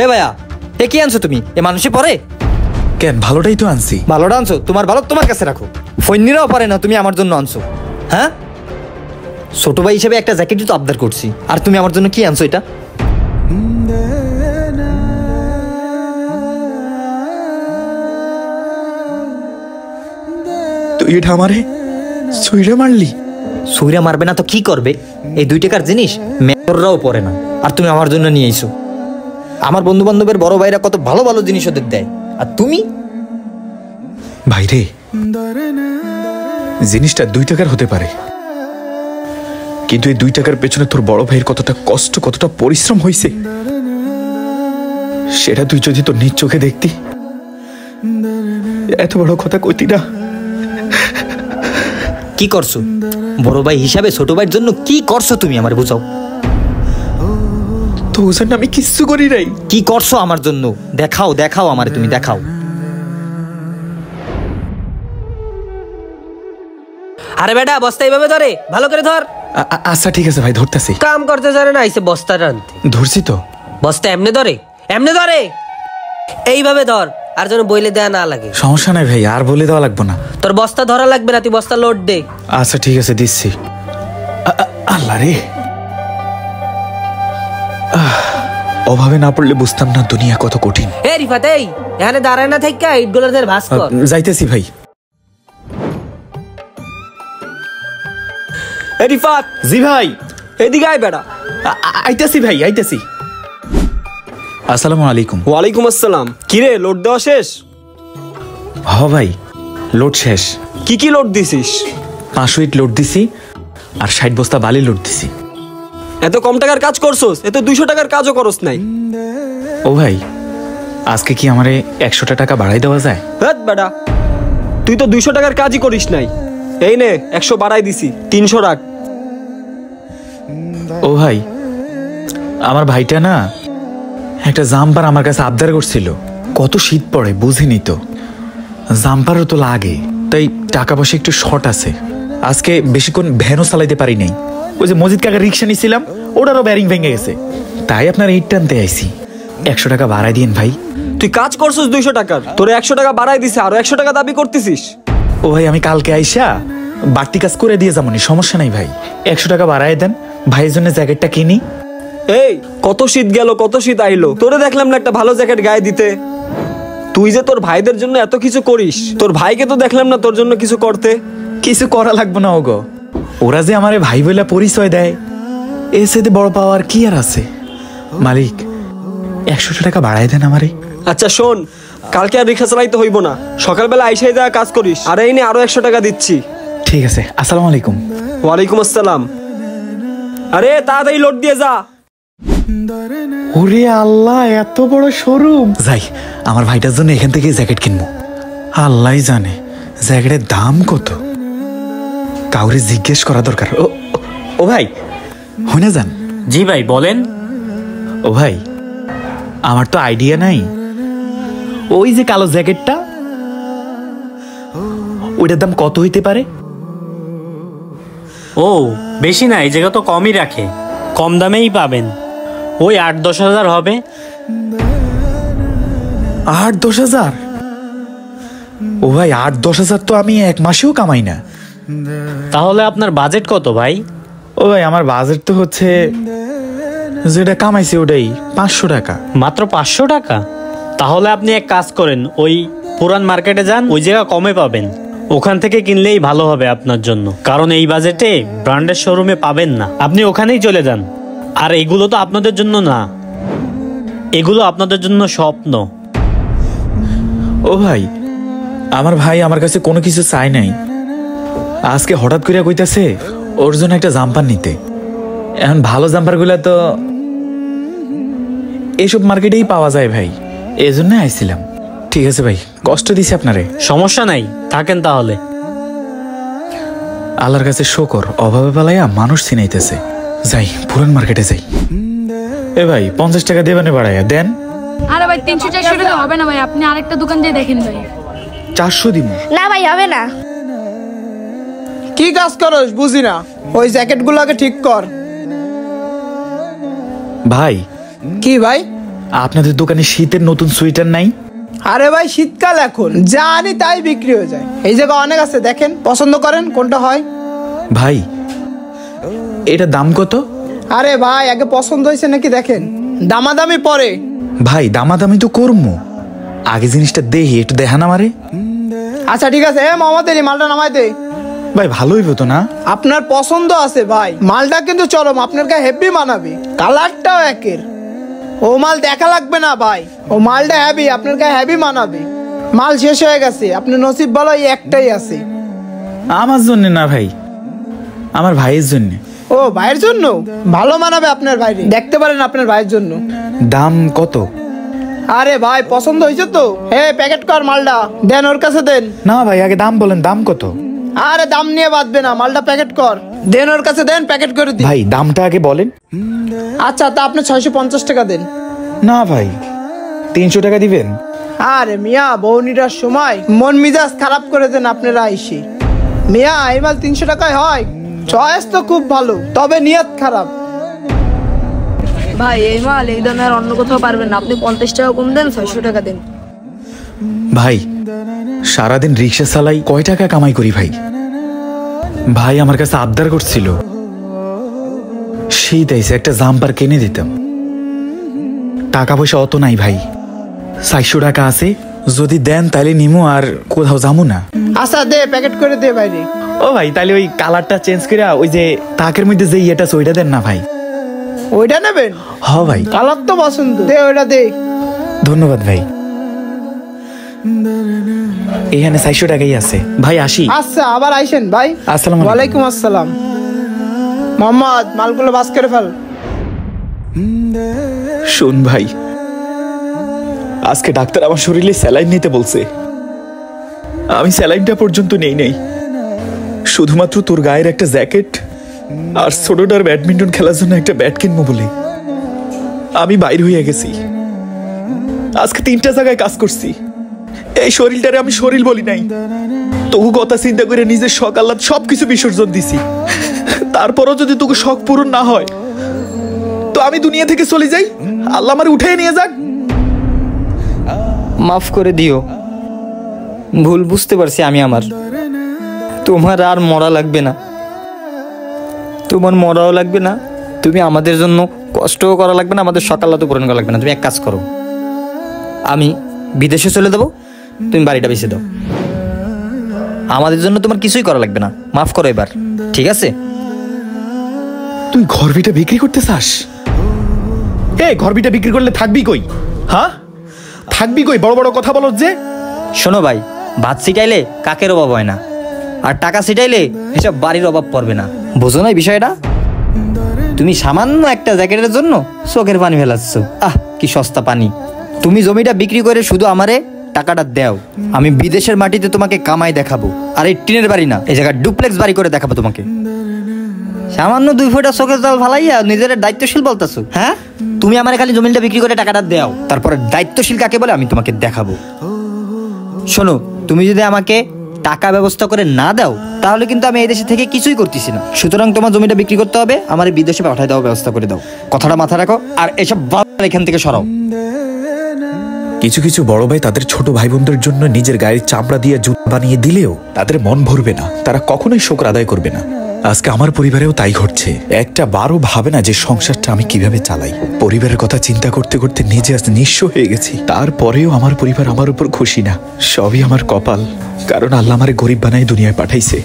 এ ভাইয়া, এ কি আনছো তুমি? এ মানুষে পরে কেন? ভালোটাই তো আনছি। ভালোটা আনছো? তোমার ভালো তোমার কাছে রাখো, ফৈন্নিরাও পারে না তুমি আমার জন্য আনছো। হ্যাঁ, ছোট ভাই হিসেবে একটা জ্যাকেটই তো আবদার করছি, আর তুমি আমার জন্য কি আনছো এটা? তুই এটা আমারে ছুঁড়ে মারলি? ছুঁড়ে মারবে না তো কি করবে? এই 2 টাকার জিনিস মেয়ররাও পরে না, আর তুমি আমার জন্য নিয়ে এসো। আমার বন্ধু বান্ধবের বড় ভাইরা কত ভালো ভালো জিনিস ওদের দেয়, আর তুমি? ভাইরে, জিনিসটা 2 টাকার হতে পারে, কিন্তু এই 2 টাকার পেছনে তোর বড় ভাইয়ের কতটা কষ্ট, কতটা পরিশ্রম হয়েছে, সেটা তুই যদি তোর নিজ চোখে দেখতি, এত বড় কথা কইতি না। কি করছো বড় ভাই হিসাবে? ছোট ভাইয়ের জন্য কি করছো তুমি আমার বুঝাও। তো ওজন আমি কিচ্ছু করি নাই। কি করছো আমার জন্য? দেখাও দেখাও আমারে, তুমি দেখাও। আরে বেটা, বস্তা এইভাবে ধরে, ভালো করে ধর। আচ্ছা ঠিক আছে ভাই, ধরতেছি। কাম করতে জানে না, আইসে বস্তা টানতে। ধরছি তো। বস্তা এমনি ধরে, এমনি ধরে, এইভাবে ধর, আর যেন বইলে দেয়া না লাগে। সমস্যা নাই ভাই, আর বলে দেওয়া লাগবে না। তোর বস্তা ধরা লাগবে না, তুই বস্তা লোড দে। আচ্ছা ঠিক আছে, দিচ্ছি। আল্লাহ রে, অভাবে না পড়লে বুঝতাম না দুনিয়া কত কঠিন। এ রিফাত, এই এখানে দাঁড়ায় না থাইকা ইটগুলো ধরে ভাঁজ কর। যাইতেছি ভাই। এ রিফাত, জি ভাই। এদিকে আয় বেটা। আইতাছি ভাই, আইতাছি। আসসালামু আলাইকুম। ওয়ালাইকুম আসসালাম। কিরে, লোড দেওয়া শেষ? হ ভাই, লোড শেষ। কি কি লোড দিছিস? 500 ইট লোড দিছি, আর 60 বস্তা বালি লোড দিছি। এত কম টাকার কাজ করছস, এত 200 টাকার কাজও করস নাই। ও ভাই, আজকে কি আমারে 100 টাকা বাড়াই দেওয়া যায়? হ্যাঁ বেটা, তুই তো 200 টাকার কাজই করিস নাই। এই নে, 100 বাড়াই দিছি, 300 রাখ। ও ভাই, আমার ভাইটা না একটা জাম্পার আমার কাছে আবদার করছিল। কত শীত পড়ে বুঝিনি তো, জাম্পারও তো লাগে, তাই টাকা পয়সা একটু শর্ট আছে। আজকে বেশিক্ষণ ভ্যানও চালাইতে পারি নাই। ওই যে মজিদ কাকা রিক্সা নিছিলাম, ওটারও ব্যারিং ভেঙে গেছে, তাই আপনার ইট টানতে আইছি। 100 টাকা বাড়াই দিন ভাই। তুই কাজ করছস 200 টাকার, তোরে 100 টাকা বাড়াই দিছে, আরো 100 টাকা দাবি করতেছিস? ও ভাই, আমি কালকে আইসা বাড়তি কাজ করে দিয়ে যাবনি, সমস্যা নাই ভাই। 100 টাকা বাড়াই দেন, ভাইয়ের জন্য জ্যাকেটটা কিনি। এই কত শীত গেল, কত শীত আইলো, তোরে দেখলাম না একটা ভালো জ্যাকেট গায়ে দিতে। তুই যে তোর ভাইদের জন্য এত কিছু করিস, তোর ভাইকে তো দেখলাম না তোর জন্য কিছু করতে। কিছু করা লাগবে না ওগো, ওরা যে আমারে ভাই বলে পরিচয় দেয়, এর সাথে বড় পাওয়ার কি আর আছে। মালিক, 100 টাকা বাড়াই দেন আমারে। আচ্ছা শোন, কালকে আর রিক্সা চালাইতে হইব না, সকালবেলা আইসাই দেওয়া কাজ করিস। আর এই নে আরো 100 টাকা দিচ্ছি। ঠিক আছে, আসসালামু আলাইকুম। ওয়ালাইকুম আসসালাম। আরে তাড়াতাড়ি লোড দিয়ে যা। ওরে আল্লাহ, এত বড় শোরুম। যাই, আমার ভাইটার জন্য এখান থেকে জ্যাকেট কিনবো। আল্লাহ জানে জ্যাকেটের দাম কত, কাউরে জিজ্ঞেস করা দরকার। ও ভাই, হনে যান। জি ভাই, বলেন। ও ভাই, আমার তো আইডিয়া নাই, ওই যে কালো জ্যাকেটটা, ওইটার দাম কত হইতে পারে? ও বেশি না, এই জায়গা তো কমই রাখে, কম দামেই পাবেন, ওই 8-10 হাজার হবে। 8-10 হাজার? ও ভাই, 8-10 হাজার তো আমি এক মাসেও কামাই না। তাহলে আপনার বাজেট কত ভাই? ও ভাই, আমার বাজেট তো হচ্ছে, যেটা কামাইছি ওটাই 500 টাকা। মাত্র 500 টাকা? তাহলে আপনি এক কাজ করেন, ওই পুরান মার্কেটে যান, ওই জায়গা কমে পাবেন, ওখান থেকে কিনলেই ভালো হবে আপনার জন্য, কারণ এই বাজেটে ব্র্যান্ডের শোরুমে পাবেন না। আপনি ওখানেই চলে যান। আর এগুলো তো আপনাদের জন্য না, এগুলো আপনাদের জন্য স্বপ্ন। ও ভাই, আমার ভাই আমার কাছে কোনো কিছু চাই নাই, আজকে হঠাৎ করে কইতাছে ওর জন্য একটা জাম্পার নিতে। এখন ভালো জাম্পার গুলা তো এইসব মার্কেটেই পাওয়া যায় ভাই, এই জন্য আইছিলাম। ঠিক আছে ভাই, কষ্ট দিছি আপনারে। সমস্যা নাই, থাকেন তাহলে। আল্লাহর কাছে শুকর, অভাবে পালাইয়া মানুষ চিনাইতেছে। যাই, পুরান মার্কেটে যাই। এ ভাই, 50 টাকা দেবেন বাড়াইয়া দেন। আরে ভাই, 300-400 টাকা হবে না ভাই, আপনি আরেকটা দোকান দিয়ে দেখেন ভাই। 400 দিব না ভাই, হবে না। কি কাজ করস বুঝি না, ওই জ্যাকেট গুলোকে ঠিক কর। ভাই। কি ভাই? আপনাদের দোকানে শীতের নতুন সোয়েটার নাই? আরে ভাই শীতকাল এখন যা আনি তাই বিক্রি হয়ে যায়। এই জায়গা অনেক আছে, দেখেন পছন্দ করেন কোনটা হয়। ভাই এটা দাম কত? আরে ভাই আগে পছন্দ হয়েছে নাকি দেখেন, দামাদামি পরে। ভাই দামাদামি তো করবো, আগে জিনিসটা দেখি, একটু দেখা না মারে। আচ্ছা ঠিক আছে, মোহাম্মদ আলী মালটা নামাই দে। ভাই ভালো হইব তো না? আপনার পছন্দ আছে ভাই, মালটা কিন্তু চরম, আপনার গায়ে হেভি মানাবে, কালারটাও একের। ও মাল দেখা লাগবে না ভাই, ও মালটা হেভি, আপনার গায়ে হেভি মানাবে। মাল শেষ হয়ে গেছে, আপনার নসিব ভালো এই একটাই আছে। আমার জন্য না ভাই, আমার ভাইয়ের জন্য। ও ভাইয়ের জন্য? ভালো মানাবে আপনার ভাইরে, দেখতে পারেন আপনার ভাইয়ের জন্য। দাম কত? আরে ভাই পছন্দ হয়েছে তো, প্যাকেট কর মালটা, দেন ওর কাছে দেন। না ভাই আগে দাম বলেন, দাম কত? আরে দাম নিয়ে বাঁধবে না, মালটা প্যাকেট কর, দেন ওর কাছে দেন, প্যাকেট করে দিন। ভাই দামটা আগে বলেন। আচ্ছা তা আপনি 650 টাকা দেন। না ভাই 300 টাকা দিবেন? আরে মিয়া বউনিটার সময় মন মিজাজ খারাপ করে দেন আপনারা আইসি। মিয়া এই মাল 300 টাকায় হয়? চয়েস তো খুব ভালো, তবে নিয়ত খারাপ। ভাই এই মাল এই দামে আর অন্য কোথাও পারবেন না, আপনি 50 টাকা কম দেন, 600 টাকা দেন। ভাই সারাদিন রিক্সা চালাই, কয় টাকা কামাই করি ভাই? ভাই আমার কাছে আবদার করছিল, শীত আইছে একটা জাম্পার কিনে দিতাম, টাকা পয়সা অত নাই ভাই। 400 টাকা আছে, যদি দেন তাহলে নিমু, আর কোথাও যাবো না। আচ্ছা দে, প্যাকেট করে দে বাইরে। ও ভাই তাহলে ওই কালারটা চেঞ্জ করে ওই যে তাকের মধ্যে যে ইয়েটা ওইটা দেন না ভাই। ওইটা নেবেন? হ ভাই। কালার তো পছন্দ, দে ওইটা দে। ধন্যবাদ ভাই। এখানে 400 টাকাই আছে ভাই, আসি। আচ্ছা আবার আইসেন ভাই। আসসালামু আলাইকুম। ওয়ালাইকুম আসসালাম। মোহাম্মদ মালগুলো বাস করে ফেল। শোন ভাই, আজকে ডাক্তার আমার শরীরে স্যালাইন নিতে বলছে, আমি স্যালাইনটা পর্যন্ত নেই নাই, শুধুমাত্র তোর গায়ের একটা জ্যাকেট আর ছোটটার ব্যাডমিন্টন খেলার জন্য একটা ব্যাট কিনবো বলে আমি বাইর হয়ে গেছি। আজকে 3টা জায়গায় কাজ করছি, এই শরীরটারে আমি শরীর বলি নাই, তবু কথা চিন্তা করে নিজের শখ আহ্লাদ সবকিছু বিসর্জন দিছি। তারপরও যদি তোকে শখ পূরণ না হয় তো আমি দুনিয়া থেকে চলে যাই, আল্লাহ আমার উঠে নিয়ে যাক। মাফ করে দিও, ভুল বুঝতে পারছি আমি আমার। তোমার আর মরা লাগবে না, তোমার মরাও লাগবে না, তুমি আমাদের জন্য কষ্টও করা লাগবে না, আমাদের সকালে তো পূরণ করা লাগবে না। তুমি এক কাজ করো, আমি বিদেশে চলে দেবো, তুমি বাড়িটা বেঁচে দাও, আমাদের জন্য তোমার কিছুই করা লাগবে না। মাফ করো এবার, ঠিক আছে? তুই ঘর ভিটা বিক্রি করতে চাস? ঘর ভিটা বিক্রি করলে থাকবি কই? হ্যাঁ থাকবি কই? বড় বড় কথা বলো যে। শোনো ভাই, ভাত ছিটাইলে কাকের অভাব হয় না, আর টাকা ছিটাইলে এসব বাড়ির অভাব পড়বে না। বোঝো না এই বিষয়টা? তুমি সামান্য একটা জ্যাকেটের জন্য চোখের পানি ফেলাচ্ছ। কি সস্তা পানি! তুমি জমিটা বিক্রি করে শুধু আমারে টাকাটা দাও, আমি বিদেশের মাটিতে তোমাকে কামাই দেখাবো, আর এই টিনের বাড়ি না, এই জায়গায় ডুপ্লেক্স বাড়ি করে দেখাবো তোমাকে। সামান্য 2 ফোঁটা চোখের জল ফালাইয়া নিজের দায়িত্বশীল বলতেছো? হ্যাঁ, তুমি আমার খালি জমিটা বিক্রি করে টাকাটা দাও, তারপরে দায়িত্বশীল কাকে বলে আমি তোমাকে দেখাবো। শোনো, তুমি যদি আমাকে টাকা ব্যবস্থা করে না দাও তাহলে কিন্তু আমি এই দেশে থেকে কিছুই করতেছি না। সুতরাং তোমার জমিটা বিক্রি করতে হবে, আমার বিদেশে পাঠায় দেওয়ার ব্যবস্থা করে দাও। কথাটা মাথায় রাখো, আর এসব এখান থেকে সরাও। কিছু কিছু বড় ভাই তাদের ছোট ভাই বোনদের জন্য নিজের গায়ের চামড়া দিয়ে জুতা বানিয়ে দিলেও তাদের মন ভরবে না, তারা কখনোই শোকর আদায় করবে না। আজকে আমার পরিবারেও তাই ঘটছে। একটা বারও ভাবে না যে সংসারটা আমি কিভাবে চালাই। পরিবারের কথা চিন্তা করতে করতে নিজে আজ নিঃস্ব হয়ে গেছি, তারপরেও আমার পরিবার আমার উপর খুশি না। সবই আমার কপাল, কারণ আল্লাহ আমার গরিব বানাই দুনিয়ায় পাঠাইছে।